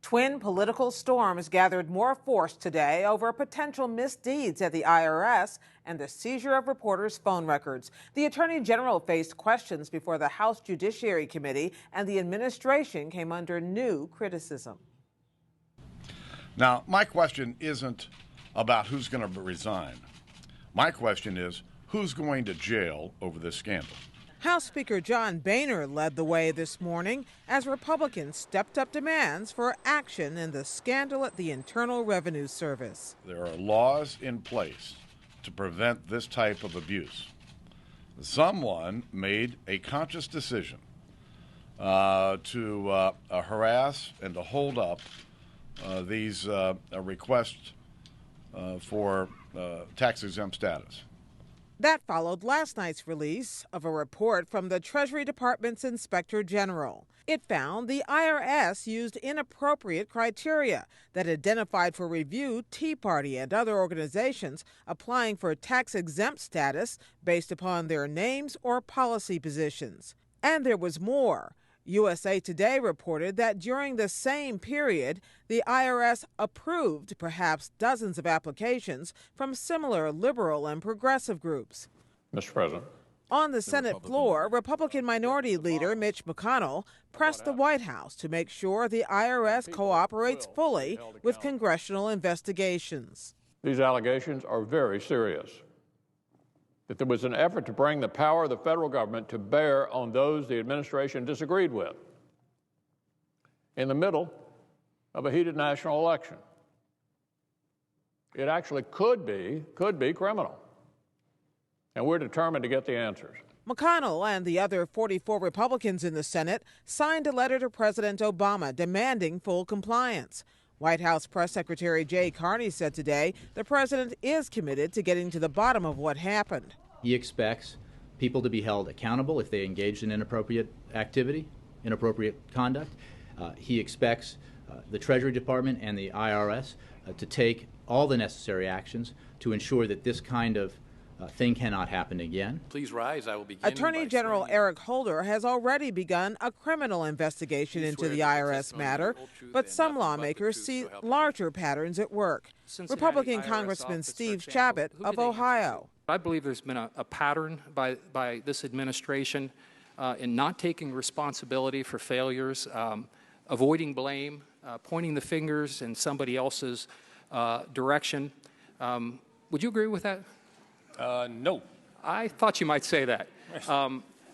Twin political storms gathered more force today over potential misdeeds at the IRS and the seizure of reporters' phone records. The Attorney General faced questions before the House Judiciary Committee, and the administration came under new criticism. Now, my question isn't about who's going to resign. My question is, who's going to jail over this scandal? House Speaker John Boehner led the way this morning as Republicans stepped up demands for action in the scandal at the Internal Revenue Service. There are laws in place to prevent this type of abuse. Someone made a conscious decision to harass and to hold up these requests for tax-exempt status. That followed last night's release of a report from the Treasury Department's Inspector General. It found the IRS used inappropriate criteria that identified for review Tea Party and other organizations applying for tax-exempt status based upon their names or policy positions. And there was more. USA Today reported that during the same period, the IRS approved perhaps dozens of applications from similar liberal and progressive groups. Mr. President. On the Senate floor, Republican Minority Leader Mitch McConnell pressed the White House to make sure the IRS cooperates fully with congressional investigations. These allegations are very serious. That there was an effort to bring the power of the federal government to bear on those the administration disagreed with in the middle of a heated national election. It actually could be criminal. And we're determined to get the answers. McConnell and the other 44 Republicans in the Senate signed a letter to President Obama demanding full compliance. White House Press Secretary Jay Carney said today the president is committed to getting to the bottom of what happened. He expects people to be held accountable if they engaged in inappropriate activity, inappropriate conduct. He expects the Treasury Department and the IRS to take all the necessary actions to ensure that this kind of thing cannot happen again. Please rise. I will begin. Attorney General Eric Holder has already begun a criminal investigation into the IRS matter, but some lawmakers see larger patterns at work. Republican Congressman Steve Chabot of Ohio. I believe there's been a pattern by this administration in not taking responsibility for failures, avoiding blame, pointing the fingers in somebody else's direction. Would you agree with that? No. I thought you might say that.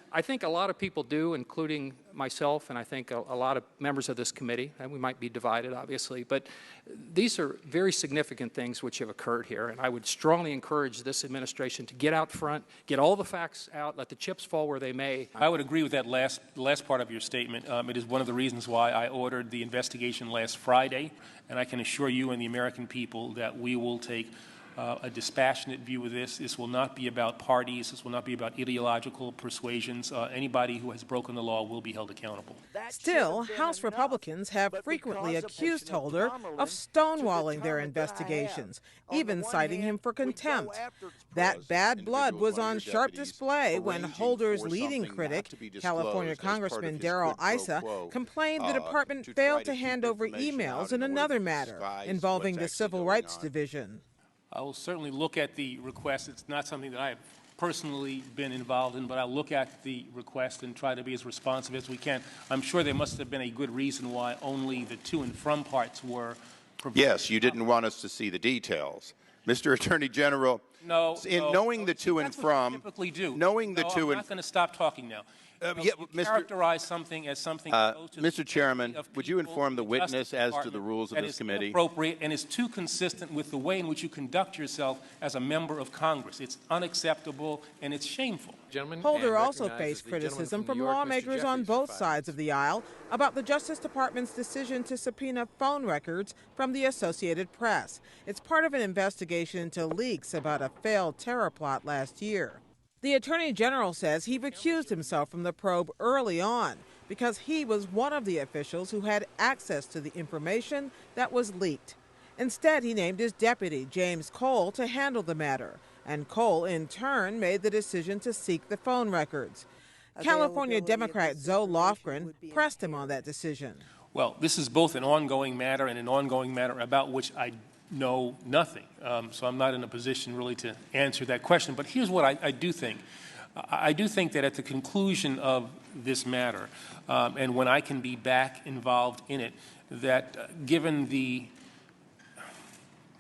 I think a lot of people do, including myself, and I think a lot of members of this committee, and we might be divided, obviously, but these are very significant things which have occurred here, and I would strongly encourage this administration to get out front, get all the facts out, let the chips fall where they may. I would agree with that last part of your statement. It is one of the reasons why I ordered the investigation last Friday, and I can assure you and the American people that we will take a dispassionate view of this. This will not be about parties. This will not be about ideological persuasions. Anybody who has broken the law will be held accountable. Still, House Republicans have frequently accused Holder of stonewalling their investigations, even citing him for contempt. That bad blood was on sharp display when Holder's leading critic, California Congressman Darrell Issa, complained the department failed to hand over emails in another matter involving the Civil Rights Division. I will certainly look at the request. It's not something that I have personally been involved in, but I'll look at the request and try to be as responsive as we can. I'm sure there must have been a good reason why only the to and from parts were provided. Yes, you didn't want us to see the details. Mr. Attorney General, knowing the to and from, typically do. Knowing the to and... I'm not going to stop talking now. Characterize something as something close to Mr. Chairman, would you inform the witness as to the rules of this committee? Appropriate and is too consistent with the way in which you conduct yourself as a member of Congress. It's unacceptable and it's shameful. Holder also faced criticism from lawmakers on both sides of the aisle about the Justice Department's decision to subpoena phone records from the Associated Press. It's part of an investigation into leaks about a failed terror plot last year. The Attorney General says he recused himself from the probe early on because he was one of the officials who had access to the information that was leaked. Instead, he named his deputy, James Cole, to handle the matter, and Cole, in turn, made the decision to seek the phone records. California Democrat Zoe Lofgren pressed him on that decision. Well, this is both an ongoing matter and an ongoing matter about which I know nothing. So I'm not in a position really to answer that question. But here's what I do think. I do think that at the conclusion of this matter, and when I can be back involved in it, that given the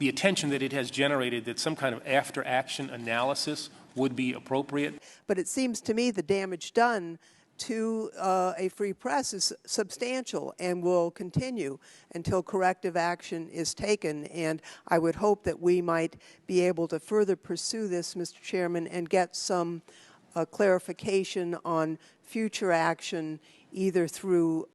attention that it has generated, that some kind of after-action analysis would be appropriate. But it seems to me the damage done to a free press is substantial and will continue until corrective action is taken. And I would hope that we might be able to further pursue this, Mr. Chairman, and get some clarification on future action, either through